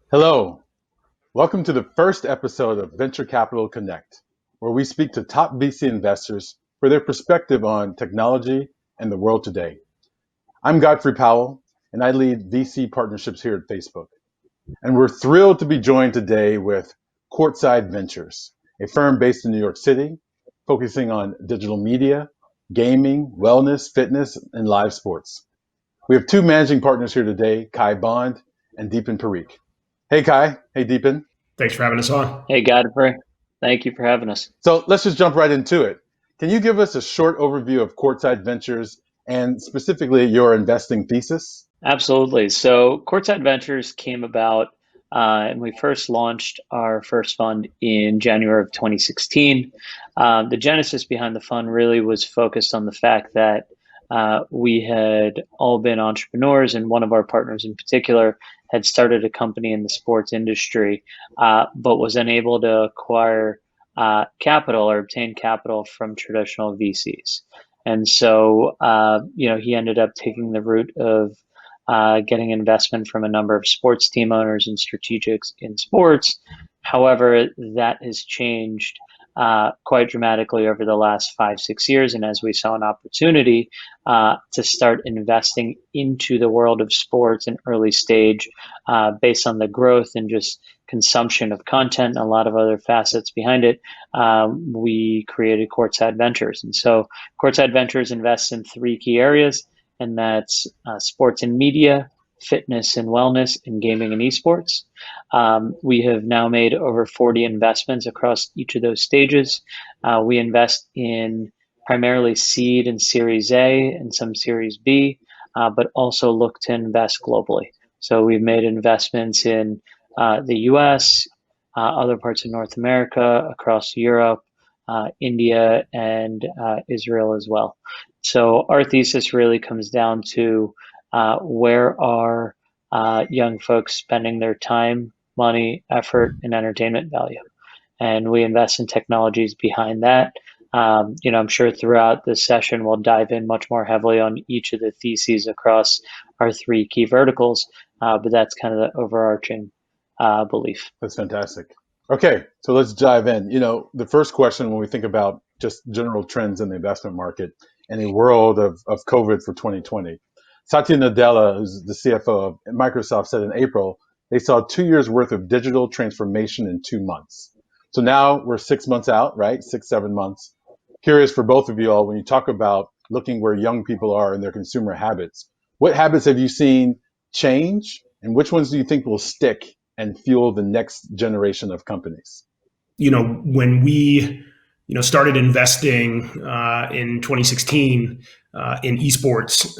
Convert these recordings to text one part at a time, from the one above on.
Hello, welcome to the first episode of Venture Capital Connect, where we speak to top VC investors for their perspective on technology and the world today. I'm Godfrey Powell, and I lead VC partnerships here at Facebook. And we're thrilled to be joined today with Courtside Ventures, a firm based in New York City, focusing on digital media, gaming, wellness, fitness, and live sports. We have two managing partners here today, Kai Bond and Deepen Parikh. Hey, Kai. Hey, Deepen. Thanks for having us on. Hey, Godfrey. Thank you for having us. So let's just jump right into it. Can you give us a short overview of Courtside Ventures and specifically your investing thesis? Absolutely. So, Courtside Ventures came about, and we first launched our first fund in January of 2016. The genesis behind the fund really was focused on the fact that we had all been entrepreneurs, and one of our partners in particular had started a company in the sports industry, but was unable to acquire capital or obtain capital from traditional VCs. And so, he ended up taking the route of getting investment from a number of sports team owners and strategics in sports. However, that has changed quite dramatically over the last 5-6 years. And as we saw an opportunity to start investing into the world of sports in early stage, based on the growth and just consumption of content and a lot of other facets behind it, we created Courtside Ventures. And so Courtside Ventures invests in three key areas, and that's sports and media, fitness and wellness, and gaming and esports. We have now made over 40 investments across each of those stages. We invest in primarily seed and Series A and some Series B, but also look to invest globally. So we've made investments in the US, other parts of North America, across Europe, India, and Israel as well. So our thesis really comes down to where are young folks spending their time, money, effort, and entertainment value. And we invest in technologies behind that. I'm sure throughout this session, we'll dive in much more heavily on each of the theses across our three key verticals, but that's kind of the overarching belief. That's fantastic. Okay, so let's dive in. The first question when we think about just general trends in the investment market in a world of COVID for 2020, Satya Nadella, who's the CFO of Microsoft, said in April, they saw 2 years worth of digital transformation in 2 months. So now we're 6 months out, right? 6, 7 months. Curious for both of you all, when you talk about looking where young people are in their consumer habits, what habits have you seen change and which ones do you think will stick and fuel the next generation of companies? When we, started investing in 2016 in esports,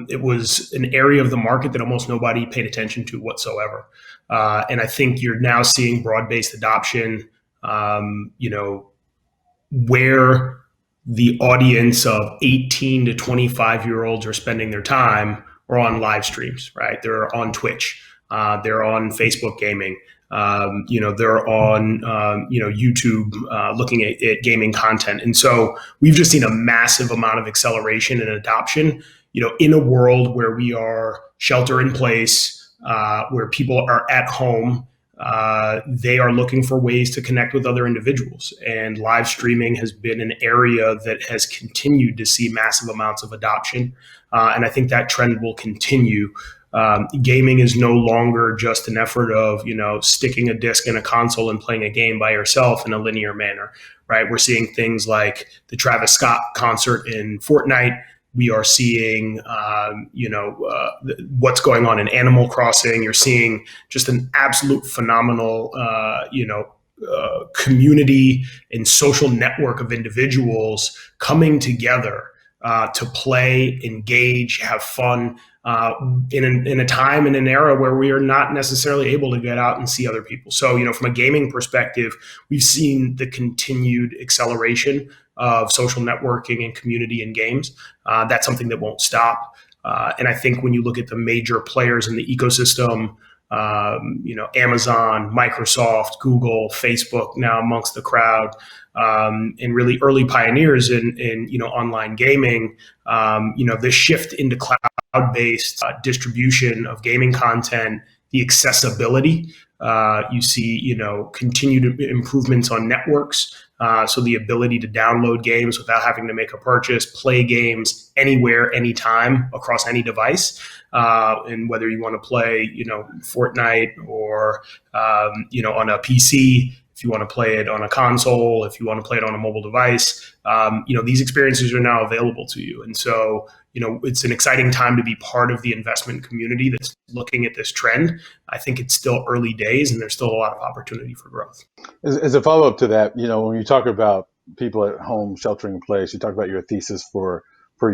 it was an area of the market that almost nobody paid attention to whatsoever. And I think you're now seeing broad-based adoption, where the audience of 18 to 25-year-olds are spending their time are on live streams, right? They're on Twitch. They're on Facebook gaming. They're on, YouTube, looking at gaming content. And so we've just seen a massive amount of acceleration and adoption, in a world where we are shelter in place, where people are at home. They are looking for ways to connect with other individuals, and live streaming has been an area that has continued to see massive amounts of adoption. And I think that trend will continue. Gaming is no longer just an effort of, sticking a disc in a console and playing a game by yourself in a linear manner, right? We're seeing things like the Travis Scott concert in Fortnite. We are seeing, what's going on in Animal Crossing. You're seeing just an absolute phenomenal, community and social network of individuals coming together to play, engage, have fun in a time and an era where we are not necessarily able to get out and see other people. So, from a gaming perspective, we've seen the continued acceleration of social networking and community in games. That's something that won't stop. And I think when you look at the major players in the ecosystem, Amazon, Microsoft, Google, Facebook now amongst the crowd, and really early pioneers in online gaming, the shift into cloud-based distribution of gaming content, the accessibility. You see, continued improvements on networks. So the ability to download games without having to make a purchase, play games anywhere, anytime, across any device. And whether you want to play, Fortnite or, on a PC, if you want to play it on a console, if you want to play it on a mobile device, these experiences are now available to you. And so, it's an exciting time to be part of the investment community that's looking at this trend. I think it's still early days and there's still a lot of opportunity for growth. As a follow-up to that, when you talk about people at home sheltering in place, you talk about your thesis for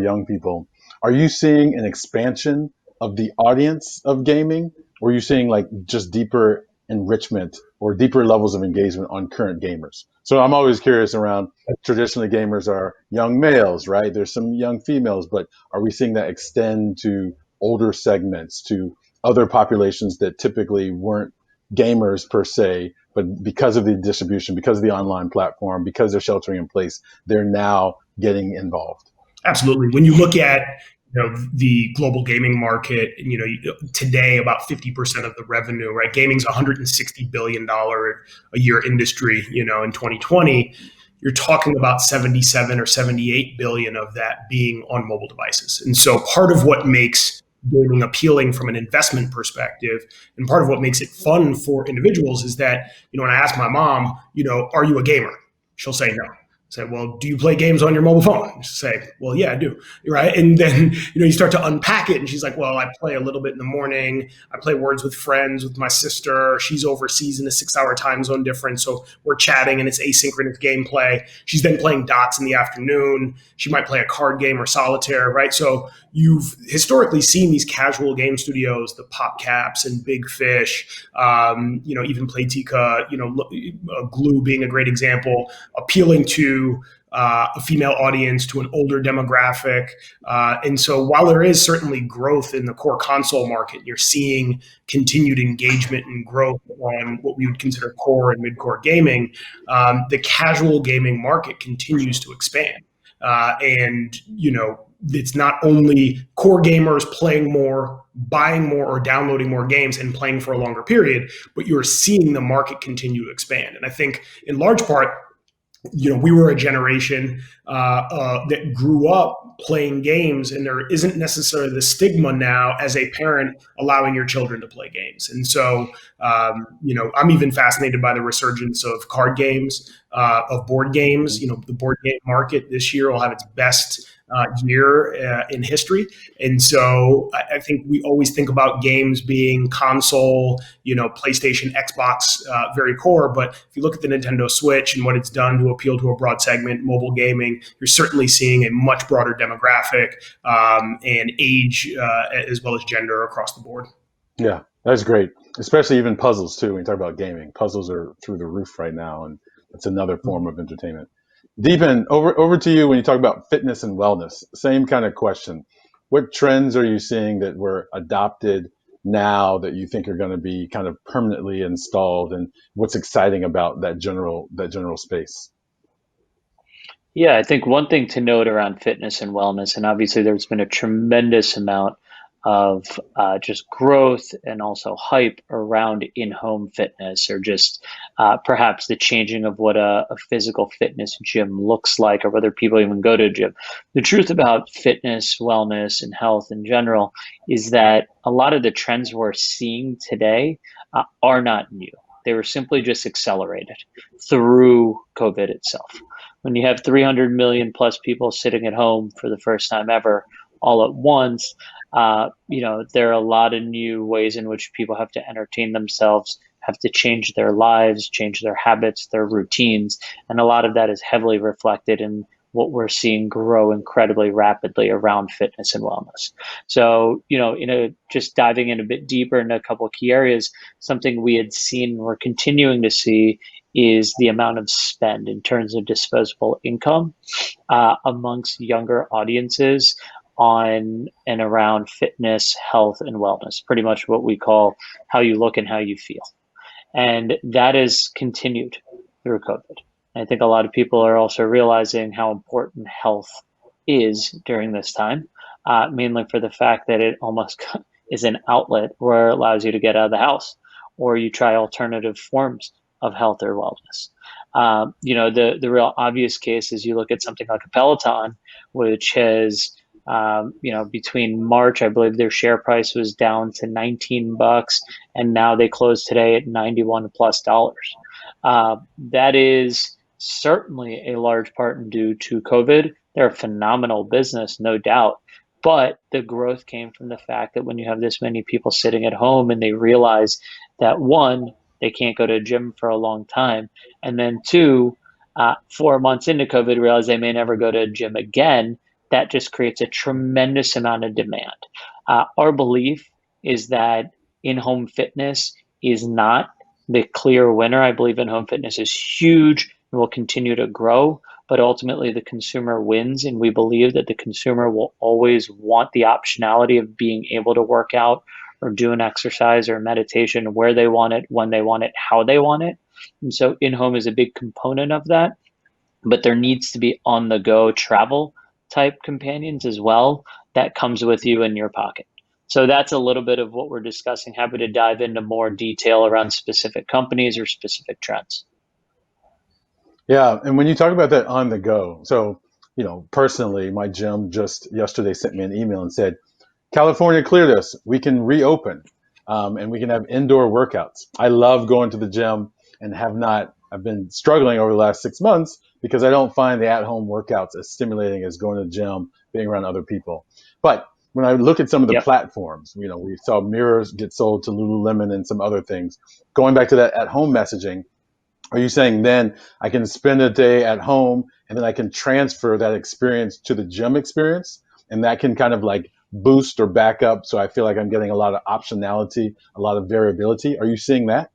young people. Are you seeing an expansion of the audience of gaming, or are you seeing like just deeper enrichment or deeper levels of engagement on current gamers? So I'm always curious around, traditionally gamers are young males, right? There's some young females, but are we seeing that extend to older segments, to other populations that typically weren't gamers per se, but because of the distribution, because of the online platform, because they're sheltering in place, they're now getting involved? Absolutely. When you look at the global gaming market, today about 50% of the revenue, right? Gaming's $160 billion a year industry, in 2020. You're talking about 77 or 78 billion of that being on mobile devices. And so part of what makes gaming appealing from an investment perspective, and part of what makes it fun for individuals is that, when I ask my mom, are you a gamer? She'll say no. Say, well, do you play games on your mobile phone? Say, well, yeah, I do. Right. And then, you start to unpack it. And she's like, well, I play a little bit in the morning. I play Words with Friends with my sister. She's overseas in a 6-hour time zone difference. So we're chatting and it's asynchronous gameplay. She's then playing dots in the afternoon. She might play a card game or solitaire. Right. So you've historically seen these casual game studios, the PopCaps and Big Fish, even Playtika, Glue being a great example, appealing to a female audience, to an older demographic. And so while there is certainly growth in the core console market, you're seeing continued engagement and growth on what we would consider core and mid-core gaming, the casual gaming market continues to expand. It's not only core gamers playing more, buying more, or downloading more games and playing for a longer period, but you're seeing the market continue to expand. And I think in large part, we were a generation that grew up playing games, and there isn't necessarily the stigma now as a parent allowing your children to play games. And so, I'm even fascinated by the resurgence of card games, of board games. The board game market this year will have its best year in history. And so I think we always think about games being console, PlayStation, Xbox, very core. But if you look at the Nintendo Switch and what it's done to appeal to a broad segment, mobile gaming, you're certainly seeing a much broader demographic and age as well as gender across the board. Yeah, that's great. Especially even puzzles too. When you talk about gaming, puzzles are through the roof right now, and it's another form of entertainment. Deepen, over to you when you talk about fitness and wellness. Same kind of question. What trends are you seeing that were adopted now that you think are going to be kind of permanently installed, and what's exciting about that general space? Yeah, I think one thing to note around fitness and wellness, and obviously there's been a tremendous amount of just growth and also hype around in-home fitness, or just perhaps the changing of what a physical fitness gym looks like, or whether people even go to a gym. The truth about fitness, wellness, and health in general is that a lot of the trends we're seeing today are not new. They were simply just accelerated through COVID itself. When you have 300 million plus people sitting at home for the first time ever, all at once, there are a lot of new ways in which people have to entertain themselves, have to change their lives, change their habits, their routines. And a lot of that is heavily reflected in what we're seeing grow incredibly rapidly around fitness and wellness. So, just diving in a bit deeper into a couple of key areas, something we had seen, we're continuing to see, is the amount of spend in terms of disposable income amongst younger audiences on and around fitness, health, and wellness, pretty much what we call how you look and how you feel. And that has continued through COVID. I think a lot of people are also realizing how important health is during this time, mainly for the fact that it almost is an outlet where it allows you to get out of the house, or you try alternative forms of health or wellness. The real obvious case is you look at something like a Peloton, which has between March, I believe their share price was down to $19, and now they closed today at $91+. That is certainly a large part due to COVID. They're a phenomenal business, no doubt. But the growth came from the fact that when you have this many people sitting at home and they realize that one, they can't go to a gym for a long time, and then two, 4 months into COVID, realize they may never go to a gym again. That just creates a tremendous amount of demand. Our belief is that in-home fitness is not the clear winner. I believe in-home fitness is huge and will continue to grow, but ultimately the consumer wins, and we believe that the consumer will always want the optionality of being able to work out or do an exercise or meditation where they want it, when they want it, how they want it. And so in-home is a big component of that, but there needs to be on-the-go travel type companions as well that comes with you in your pocket. So that's a little bit of what we're discussing. Happy to dive into more detail around specific companies or specific trends. Yeah, and when you talk about that on the go, so personally, my gym just yesterday sent me an email and said, California cleared us. We can reopen, and we can have indoor workouts. I love going to the gym and I've been struggling over the last 6 months because I don't find the at-home workouts as stimulating as going to the gym, being around other people. But when I look at some of the Yep. platforms, we saw mirrors get sold to Lululemon and some other things. Going back to that at-home messaging, are you saying then I can spend a day at home and then I can transfer that experience to the gym experience, and that can kind of like boost or back up, so I feel like I'm getting a lot of optionality, a lot of variability? Are you seeing that?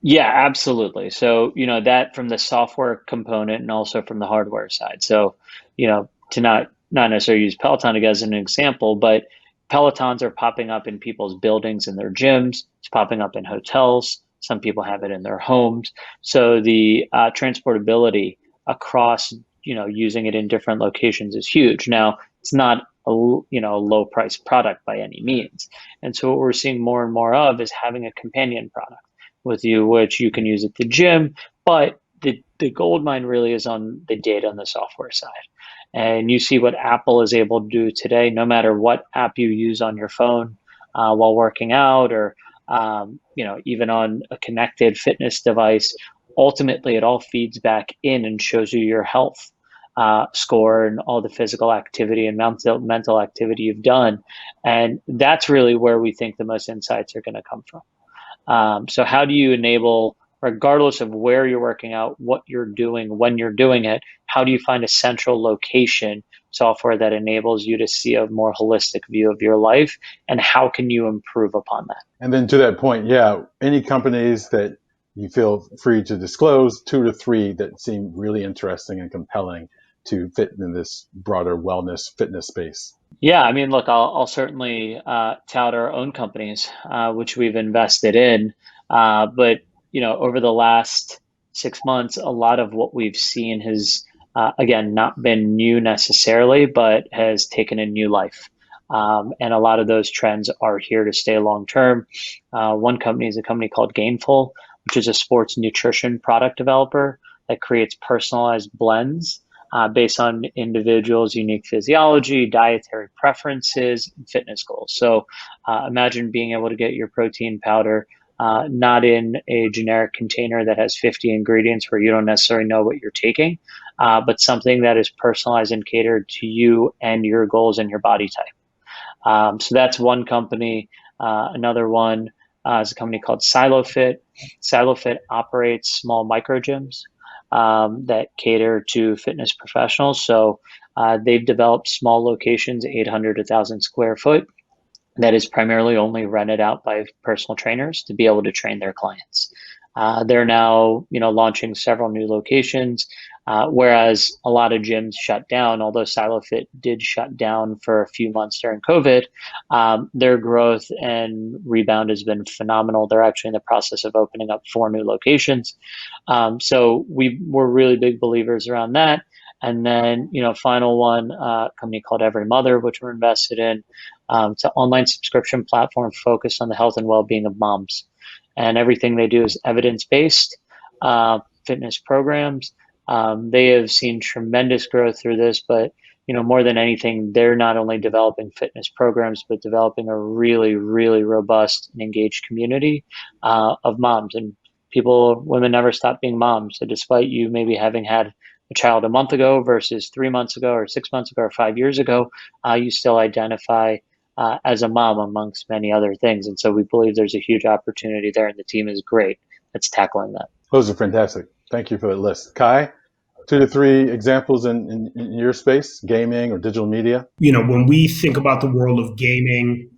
Yeah, absolutely. So, that from the software component and also from the hardware side. So, to not necessarily use Peloton as an example, but Pelotons are popping up in people's buildings and their gyms. It's popping up in hotels. Some people have it in their homes. So the transportability across, using it in different locations is huge. Now, it's not a low price product by any means. And so what we're seeing more and more of is having a companion product with you, which you can use at the gym. But the gold mine really is on the data on the software side. And you see what Apple is able to do today, no matter what app you use on your phone while working out, or even on a connected fitness device. Ultimately, it all feeds back in and shows you your health score and all the physical activity and mental activity you've done. And that's really where we think the most insights are going to come from. So how do you enable, regardless of where you're working out, what you're doing, when you're doing it, how do you find a central location software that enables you to see a more holistic view of your life, and how can you improve upon that? And then to that point, yeah, any companies that you feel free to disclose, 2 to 3 that seem really interesting and compelling to fit in this broader wellness fitness space. Yeah, I mean, look, I'll certainly tout our own companies, which we've invested in. But, over the last 6 months, a lot of what we've seen has, again, not been new necessarily, but has taken a new life. And a lot of those trends are here to stay long term. One company is a company called Gainful, which is a sports nutrition product developer that creates personalized blends based on individuals' unique physiology, dietary preferences, and fitness goals. So imagine being able to get your protein powder not in a generic container that has 50 ingredients where you don't necessarily know what you're taking, but something that is personalized and catered to you and your goals and your body type. So that's one company. Another one is a company called SiloFit. SiloFit operates small micro gyms that cater to fitness professionals. So they've developed small locations, 800 to 1,000 square foot, that is primarily only rented out by personal trainers to be able to train their clients. They're now, launching several new locations, whereas a lot of gyms shut down. Although SiloFit did shut down for a few months during COVID, their growth and rebound has been phenomenal. They're actually in the process of opening up 4 new locations. So we're really big believers around that. And then, final one, company called Every Mother, which we're invested in. It's an online subscription platform focused on the health and well-being of moms. And everything they do is evidence-based fitness programs. They have seen tremendous growth through this, but more than anything, they're not only developing fitness programs, but developing a really, really robust and engaged community of moms. And women never stop being moms. So despite you maybe having had a child a month ago versus 3 months ago or 6 months ago or 5 years ago, you still identify as a mom amongst many other things. And so we believe there's a huge opportunity there, and the team is great at tackling that. Those are fantastic. Thank you for that list. Kai, 2 to 3 examples in your space, gaming or digital media? When we think about the world of gaming,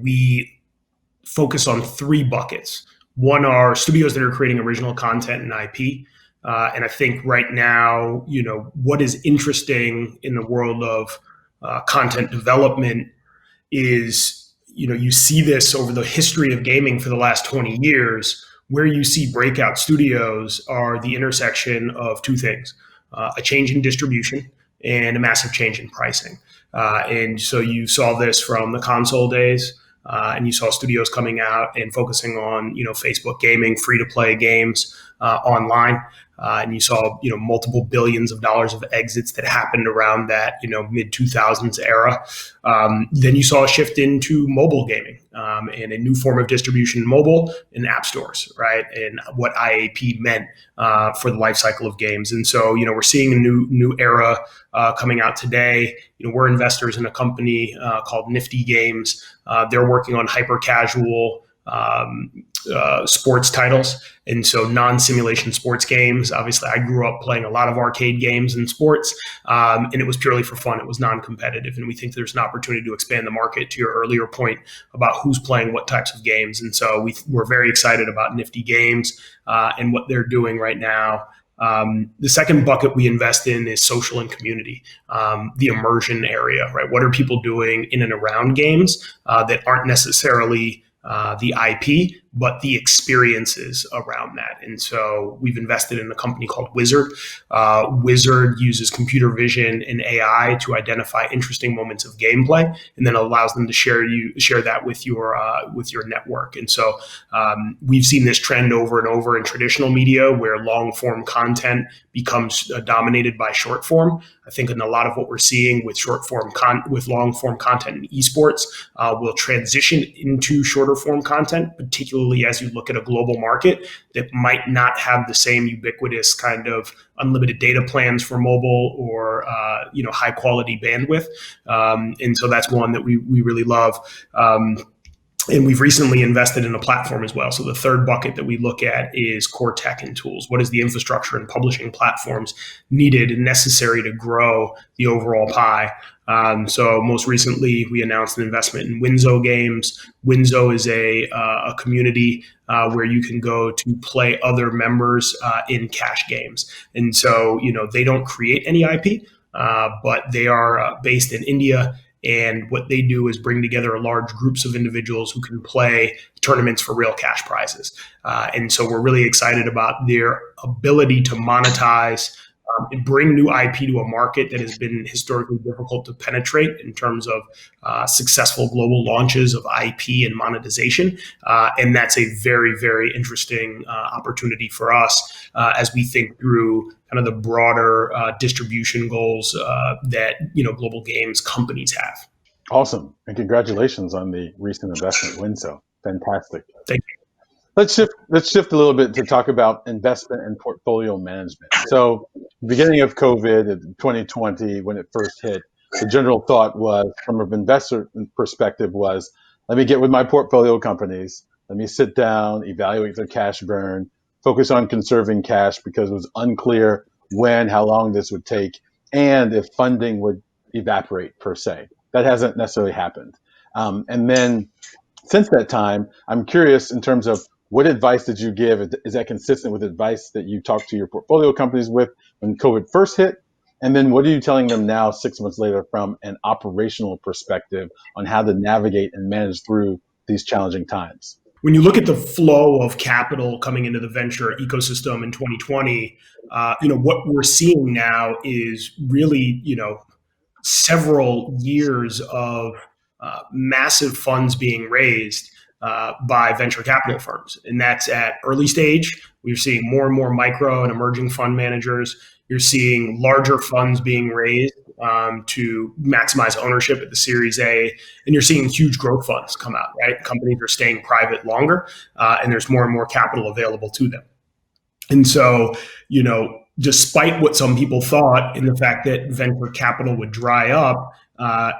we focus on 3 buckets. One are studios that are creating original content and IP. And I think right now, what is interesting in the world of content development is, you see this over the history of gaming for the last 20 years, where you see breakout studios are the intersection of 2 things, a change in distribution and a massive change in pricing. And so you saw this from the console days, and you saw studios coming out and focusing on, Facebook gaming, free-to-play games online. And you saw, multiple billions of dollars of exits that happened around that, mid 2000s era. Then you saw a shift into mobile gaming and a new form of distribution in mobile and app stores, right? And what IAP meant for the life cycle of games. And so, we're seeing a new era coming out today. We're investors in a company called Nifty Games. They're working on hyper casual sports titles, and so non-simulation sports games. Obviously, I grew up playing a lot of arcade games and sports, and it was purely for fun. It was non-competitive, and we think there's an opportunity to expand the market, to your earlier point about who's playing what types of games. And so we're very excited about Nifty Games and what they're doing right now. The second bucket we invest in is social and community, the immersion area, right? What are people doing in and around games that aren't necessarily the IP, but the experiences around that. And so we've invested in a company called Wizard. Wizard uses computer vision and AI to identify interesting moments of gameplay, and then allows them to share that with your network. And so we've seen this trend over and over in traditional media, where long form content becomes dominated by short form. I think in a lot of what we're seeing with with long form content in esports will transition into shorter form content, particularly as you look at a global market that might not have the same ubiquitous kind of unlimited data plans for mobile or high quality bandwidth. And so that's one that we really love. And we've recently invested in a platform as well. So the third bucket that we look at is core tech and tools. What is the infrastructure and publishing platforms needed and necessary to grow the overall pie? So most recently, we announced an investment in Winzo Games. Winzo is a community where you can go to play other members in cash games. And so, they don't create any IP, but they are based in India. And what they do is bring together large groups of individuals who can play tournaments for real cash prizes. And so we're really excited about their ability to monetize and bring new IP to a market that has been historically difficult to penetrate in terms of successful global launches of IP and monetization. And that's a very, very interesting opportunity for us as we think through kind of the broader distribution goals that global games companies have. Awesome. And congratulations on the recent investment, Winso. Fantastic. Thank you. Let's shift a little bit to talk about investment and portfolio management. So, beginning of COVID in 2020, when it first hit, the general thought was, from an investor perspective, was, let me get with my portfolio companies, let me sit down, evaluate their cash burn, focus on conserving cash, because it was unclear when, how long this would take, and if funding would evaporate per se. That hasn't necessarily happened. And then since that time, I'm curious in terms of what advice did you give? Is that consistent with advice that you talked to your portfolio companies with when COVID first hit? And then what are you telling them now, 6 months later, from an operational perspective on how to navigate and manage through these challenging times? When you look at the flow of capital coming into the venture ecosystem in 2020, what we're seeing now is really, several years of massive funds being raised by venture capital firms. And that's at early stage. We're seeing more and more micro and emerging fund managers. You're seeing larger funds being raised to maximize ownership at the Series A. And you're seeing huge growth funds come out, right? Companies are staying private longer, and there's more and more capital available to them. And so, despite what some people thought in the fact that venture capital would dry up,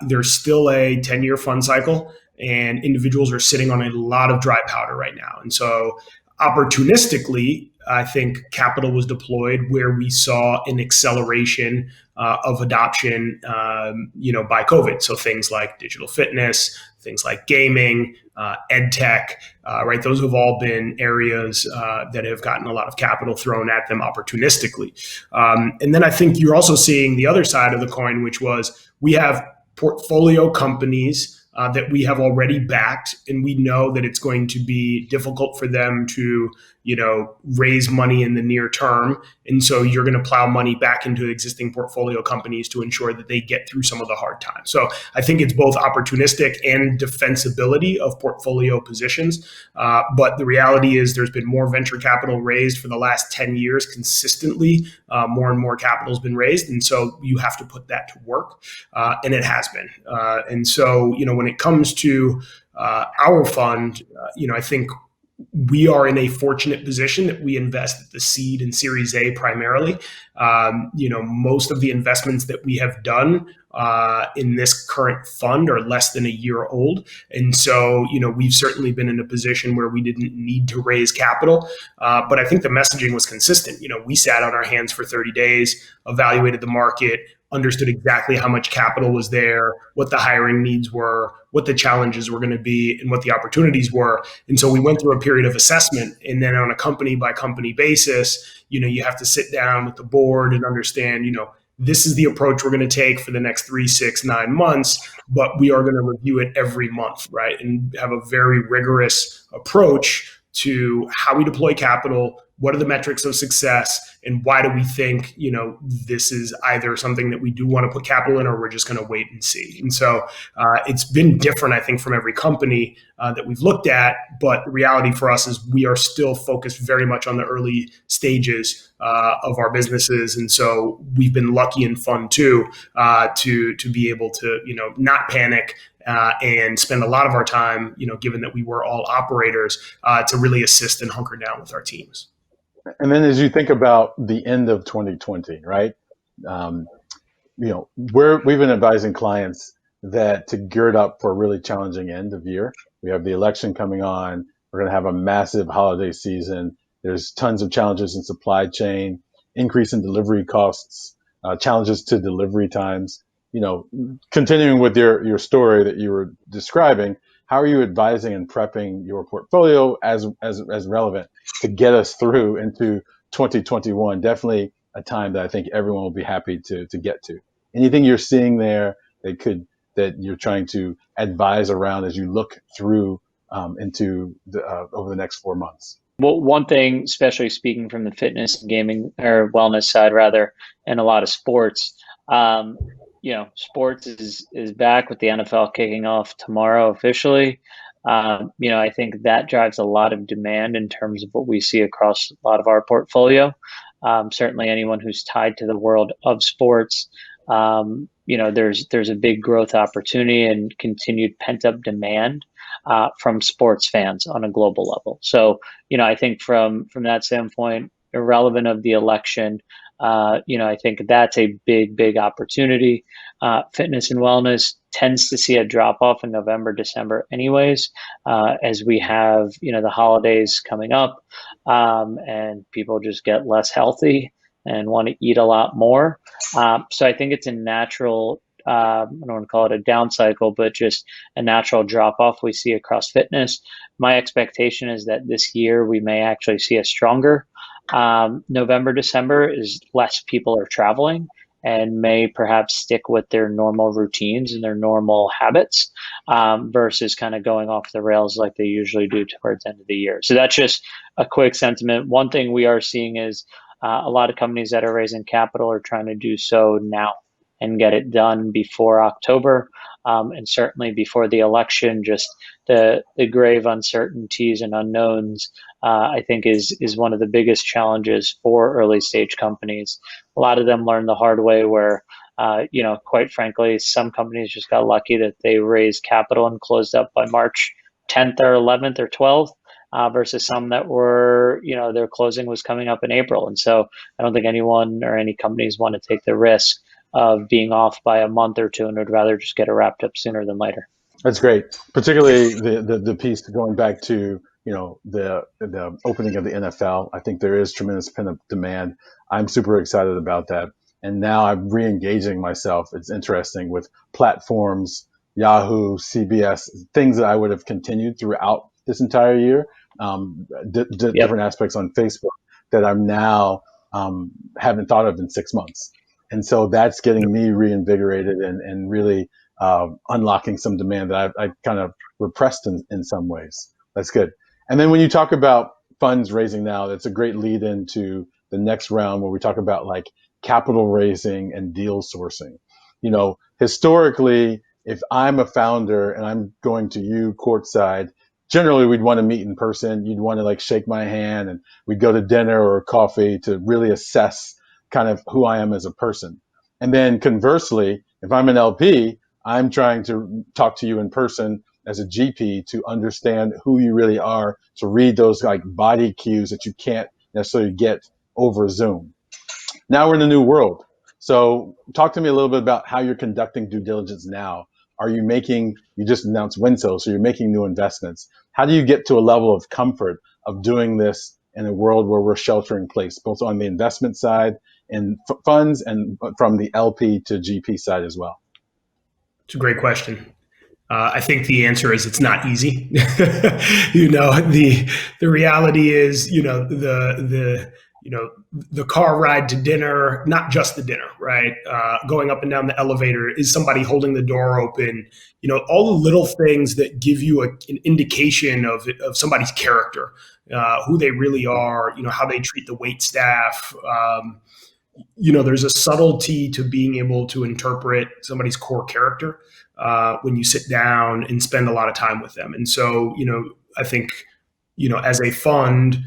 there's still a 10-year fund cycle, and individuals are sitting on a lot of dry powder right now. And so, opportunistically, I think capital was deployed where we saw an acceleration of adoption, by COVID. So things like digital fitness, things like gaming, ed tech, right? Those have all been areas that have gotten a lot of capital thrown at them opportunistically. And then I think you're also seeing the other side of the coin, which was we have portfolio companies that we have already backed, and we know that it's going to be difficult for them to, raise money in the near term. And so you're going to plow money back into existing portfolio companies to ensure that they get through some of the hard times. So I think it's both opportunistic and defensibility of portfolio positions. But the reality is there's been more venture capital raised for the last 10 years consistently. More and more capital has been raised. And so you have to put that to work. And it has been. And so, when it comes to our fund, I think we are in a fortunate position that we invest at the seed and Series A primarily. Most of the investments that we have done in this current fund are less than a year old. And so, we've certainly been in a position where we didn't need to raise capital. But I think the messaging was consistent. We sat on our hands for 30 days, evaluated the market, understood exactly how much capital was there, what the hiring needs were, what the challenges were going to be, and what the opportunities were. And so we went through a period of assessment. And then on a company by company basis, you have to sit down with the board and understand, this is the approach we're going to take for the next 3, 6, 9 months, but we are going to review it every month, right? And have a very rigorous approach to how we deploy capital, what are the metrics of success, and why do we think, this is either something that we do want to put capital in or we're just going to wait and see. And so it's been different, I think, from every company that we've looked at. But the reality for us is we are still focused very much on the early stages of our businesses. And so we've been lucky and fun too to be able to, not panic and spend a lot of our time, given that we were all operators, to really assist and hunker down with our teams. And then as you think about the end of 2020, right? We've been advising clients that to gear it up for a really challenging end of year. We have the election coming on. We're going to have a massive holiday season. There's tons of challenges in supply chain, increase in delivery costs, challenges to delivery times. Continuing with your story that you were describing, how are you advising and prepping your portfolio as relevant to get us through into 2021? Definitely a time that I think everyone will be happy to get to. Anything you're seeing there that you're trying to advise around as you look through into over the next 4 months? Well, one thing, especially speaking from the fitness and gaming or wellness side rather, and a lot of sports, sports is back with the NFL kicking off tomorrow officially. I think that drives a lot of demand in terms of what we see across a lot of our portfolio. Certainly anyone who's tied to the world of sports, there's a big growth opportunity and continued pent up demand from sports fans on a global level. So, I think from that standpoint, irrelevant of the election, I think that's a big opportunity. Fitness and wellness tends to see a drop off in November, December anyways, as we have, the holidays coming up, and people just get less healthy and want to eat a lot more. So I think it's a natural, I don't want to call it a down cycle, but just a natural drop off we see across fitness. My expectation is that this year we may actually see a stronger November, December, is less people are traveling and may perhaps stick with their normal routines and their normal habits versus kind of going off the rails like they usually do towards the end of the year. So that's just a quick sentiment. One thing we are seeing is a lot of companies that are raising capital are trying to do so now and get it done before October, and certainly before the election. Just the grave uncertainties and unknowns, I think, is one of the biggest challenges for early stage companies. A lot of them learned the hard way where, quite frankly, some companies just got lucky that they raised capital and closed up by March 10th or 11th or 12th. Versus some that were, their closing was coming up in April. And so I don't think anyone or any companies want to take the risk of being off by a month or two and would rather just get it wrapped up sooner than later. That's great, particularly the piece going back to the opening of the NFL. I think there is tremendous pent-up demand. I'm super excited about that, and now I'm re-engaging myself. It's interesting with platforms, Yahoo, CBS, things that I would have continued throughout this entire year. Different aspects on Facebook that I'm now haven't thought of in 6 months, and so that's getting me reinvigorated and really unlocking some demand that I kind of repressed in some ways. That's good. And then when you talk about funds raising now, that's a great lead into the next round where we talk about like capital raising and deal sourcing. Historically, if I'm a founder and I'm going to you, Courtside, generally we'd want to meet in person. You'd want to like shake my hand and we'd go to dinner or coffee to really assess kind of who I am as a person. And then conversely, if I'm an LP, I'm trying to talk to you in person as a GP to understand who you really are, to read those like body cues that you can't necessarily get over Zoom. Now we're in a new world. So talk to me a little bit about how you're conducting due diligence now. Are you just announced Winso, so you're making new investments. How do you get to a level of comfort of doing this in a world where we're sheltering in place, both on the investment side and funds and from the LP to GP side as well? It's a great question. I think the answer is it's not easy. The reality is, the car ride to dinner, not just the dinner, right? Going up and down the elevator, is somebody holding the door open? All the little things that give you an indication of somebody's character, who they really are, how they treat the wait staff. There's a subtlety to being able to interpret somebody's core character when you sit down and spend a lot of time with them. And so, I think, as a fund,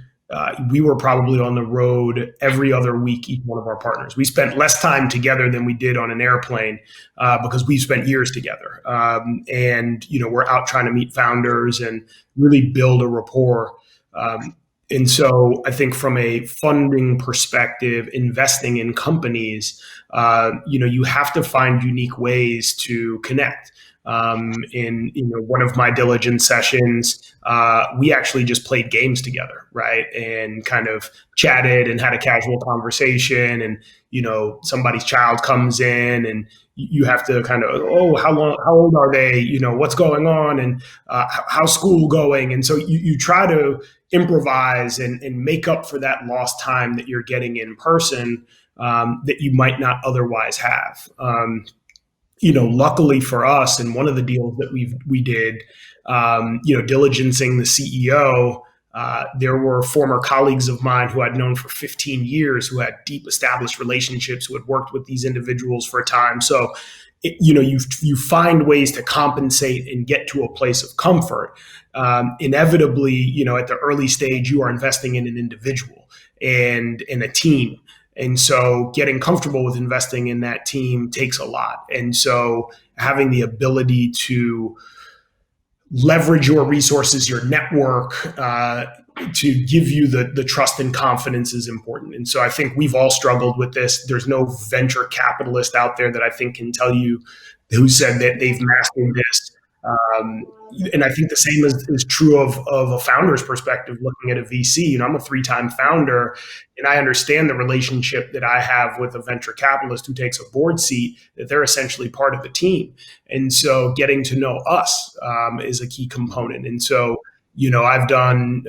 we were probably on the road every other week, each one of our partners. We spent less time together than we did on an airplane because we spent years together. And we're out trying to meet founders and really build a rapport. And so I think from a funding perspective, investing in companies, you have to find unique ways to connect. In one of my diligence sessions, we actually just played games together, right? And kind of chatted and had a casual conversation. And, somebody's child comes in and you have to kind of, how old are they? What's going on, and how's school going? And so you try to improvise and make up for that lost time that you're getting in person that you might not otherwise have. Luckily for us, and one of the deals that we did, diligencing the CEO, there were former colleagues of mine who I'd known for 15 years who had deep established relationships, who had worked with these individuals for a time. So, you find ways to compensate and get to a place of comfort. Inevitably, at the early stage, you are investing in an individual and in a team. And so getting comfortable with investing in that team takes a lot. And so having the ability to leverage your resources, your network, to give you the trust and confidence is important. And so I think we've all struggled with this. There's no venture capitalist out there that I think can tell you who said that they've mastered this. And I think the same is true of a founder's perspective, looking at a VC. I'm a 3-time founder, and I understand the relationship that I have with a venture capitalist who takes a board seat, that they're essentially part of the team. And so getting to know us is a key component. And so, I've done,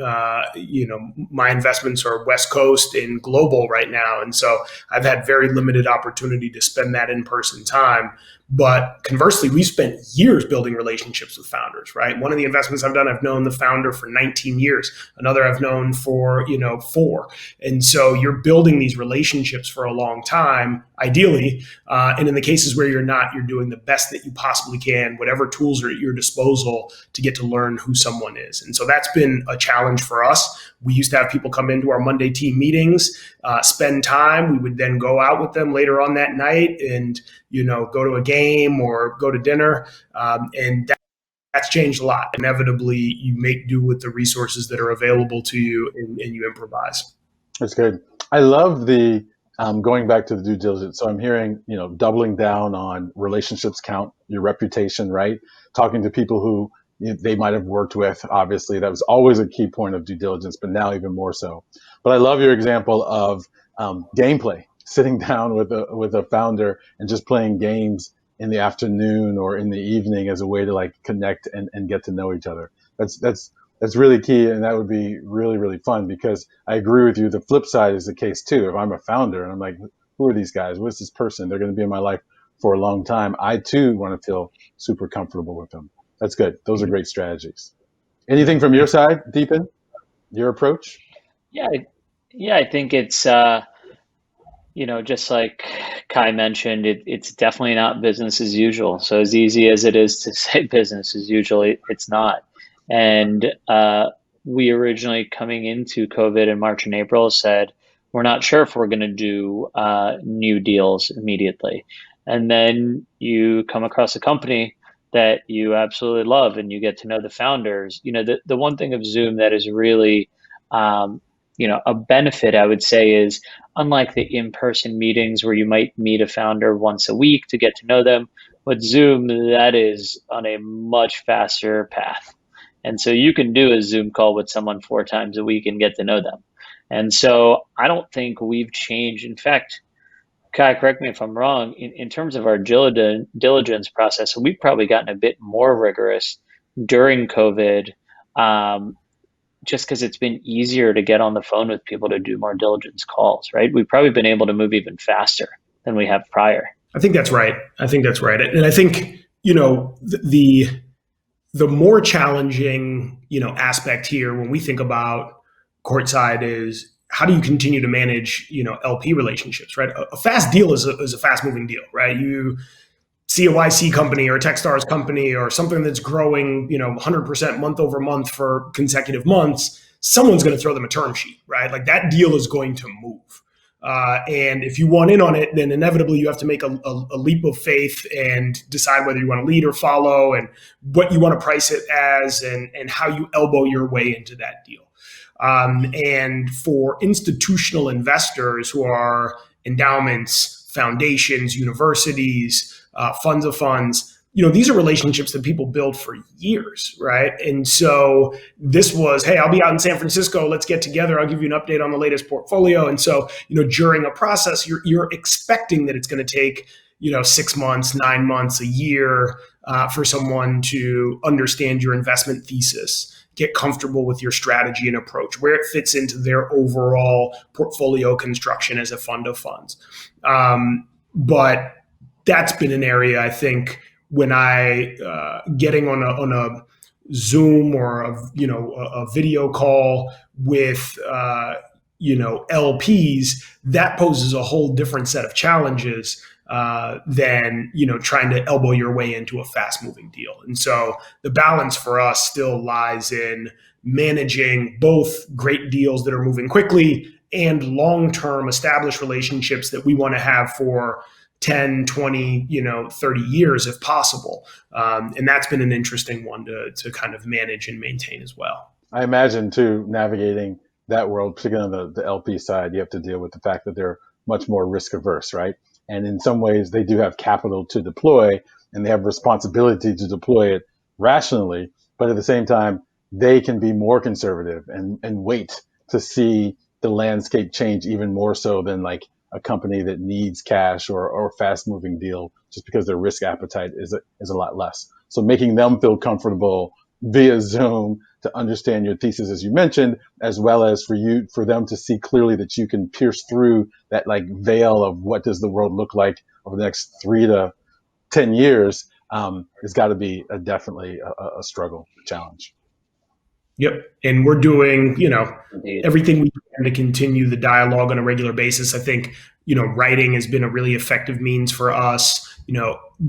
my investments are West Coast and global right now. And so I've had very limited opportunity to spend that in-person time. But conversely, we spent years building relationships with founders, right? One of the investments I've done, I've known the founder for 19 years. Another I've known for, 4. And so you're building these relationships for a long time, ideally. And in the cases where you're not, you're doing the best that you possibly can, whatever tools are at your disposal to get to learn who someone is. And so that's been a challenge for us. We used to have people come into our Monday team meetings, spend time. We would then go out with them later on that night and, go to a game or go to dinner. That's changed a lot. Inevitably, you make do with the resources that are available to you and you improvise. That's good. I love the going back to the due diligence. So I'm hearing, doubling down on relationships count, your reputation, right? Talking to people who they might have worked with. Obviously, that was always a key point of due diligence, but now even more so. But I love your example of gameplay, sitting down with a founder and just playing games in the afternoon or in the evening as a way to like connect and get to know each other. That's really key, and that would be really, really fun because I agree with you. The flip side is the case too. If I'm a founder and I'm like, who are these guys? What's this person? They're going to be in my life for a long time. I too want to feel super comfortable with them. That's good. Those are great strategies. Anything from your side, Deepen? Your approach? Yeah, I think it's just like Kai mentioned, it's definitely not business as usual. So as easy as it is to say business as usual, it's not. And we originally, coming into COVID in March and April, said we're not sure if we're going to do new deals immediately. And then you come across a company that you absolutely love and you get to know the founders. The one thing of Zoom that is really a benefit, I would say, is unlike the in-person meetings where you might meet a founder once a week to get to know them, with Zoom, that is on a much faster path. And so you can do a Zoom call with someone 4 times a week and get to know them. And so I don't think we've changed. In fact, Kai, correct me if I'm wrong, in terms of our diligence process, we've probably gotten a bit more rigorous during COVID, just because it's been easier to get on the phone with people to do more diligence calls, right? We've probably been able to move even faster than we have prior. I think that's right. And I think, the more challenging, aspect here when we think about Courtside is how do you continue to manage, LP relationships, right? A fast deal is a fast moving deal, right? You see a YC company or a Techstars company or something that's growing, 100% month over month for consecutive months, someone's going to throw them a term sheet, right? Like that deal is going to move. And if you want in on it, then inevitably you have to make a leap of faith and decide whether you want to lead or follow and what you want to price it as and how you elbow your way into that deal. And for institutional investors who are endowments, foundations, universities, funds of funds, these are relationships that people build for years, right? And so this was, hey, I'll be out in San Francisco. Let's get together. I'll give you an update on the latest portfolio. And so, during a process, you're expecting that it's going to take, 6 months, 9 months, a year for someone to understand your investment thesis, get comfortable with your strategy and approach, where it fits into their overall portfolio construction as a fund of funds. But that's been an area, I think, when I getting on a Zoom or a video call with LPs, that poses a whole different set of challenges than trying to elbow your way into a fast moving deal. And so the balance for us still lies in managing both great deals that are moving quickly and long-term established relationships that we want to have for 10, 20, 30 years if possible. And that's been an interesting one to kind of manage and maintain as well. I imagine too, navigating that world, particularly on the LP side, you have to deal with the fact that they're much more risk averse, right? And in some ways they do have capital to deploy and they have responsibility to deploy it rationally, but at the same time, they can be more conservative and wait to see the landscape change even more so than like a company that needs cash or a fast moving deal, just because their risk appetite is a lot less. So making them feel comfortable via Zoom to understand your thesis, as you mentioned, as well as for them to see clearly that you can pierce through that like veil of what does the world look like over the next 3 to 10 years, has got to be definitely a struggle, a challenge. Yep. And we're doing, Indeed. everything we can to continue the dialogue on a regular basis. I think, writing has been a really effective means for us.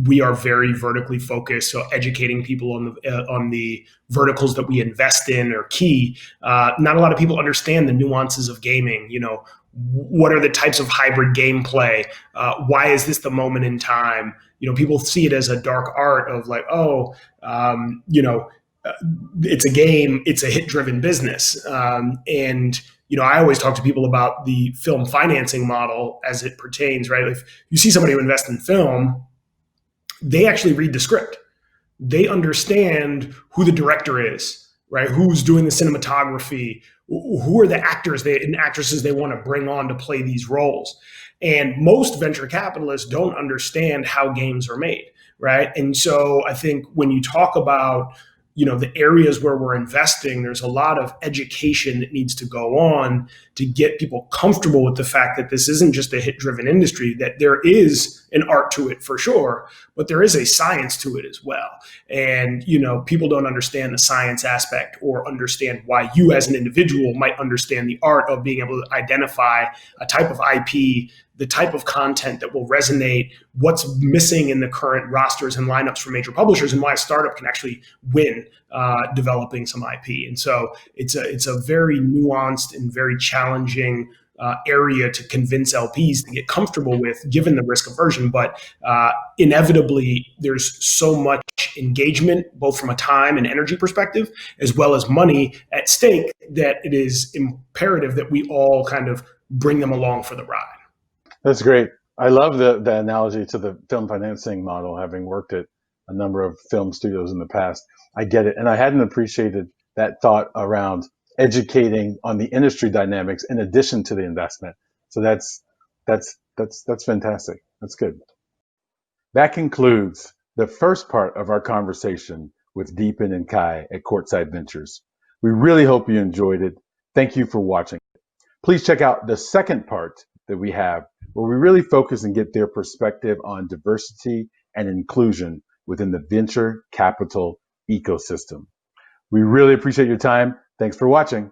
We are very vertically focused, so educating people on the verticals that we invest in are key. Not a lot of people understand the nuances of gaming. What are the types of hybrid gameplay? Why is this the moment in time? People see it as a dark art of like, it's a game, it's a hit driven business. And I always talk to people about the film financing model as it pertains, right? If you see somebody who invests in film, they actually read the script. They understand who the director is, right? Who's doing the cinematography, who are the actors and actresses they want to bring on to play these roles. And most venture capitalists don't understand how games are made, right? And so I think when you talk about the areas where we're investing, there's a lot of education that needs to go on to get people comfortable with the fact that this isn't just a hit driven industry, that there is an art to it for sure, but there is a science to it as well. And people don't understand the science aspect or understand why you as an individual might understand the art of being able to identify a type of IP, the type of content that will resonate, what's missing in the current rosters and lineups for major publishers, and why a startup can actually win developing some IP. And so it's a very nuanced and very challenging area to convince LPs to get comfortable with, given the risk aversion. But inevitably, there's so much engagement, both from a time and energy perspective, as well as money at stake, that it is imperative that we all kind of bring them along for the ride. That's great. I love the analogy to the film financing model, having worked at a number of film studios in the past. I get it. And I hadn't appreciated that thought around educating on the industry dynamics in addition to the investment. So that's fantastic. That's good. That concludes the first part of our conversation with Deepen and Kai at Courtside Ventures. We really hope you enjoyed it. Thank you for watching. Please check out the second part that we have, where we really focus and get their perspective on diversity and inclusion within the venture capital ecosystem. We really appreciate your time. Thanks for watching.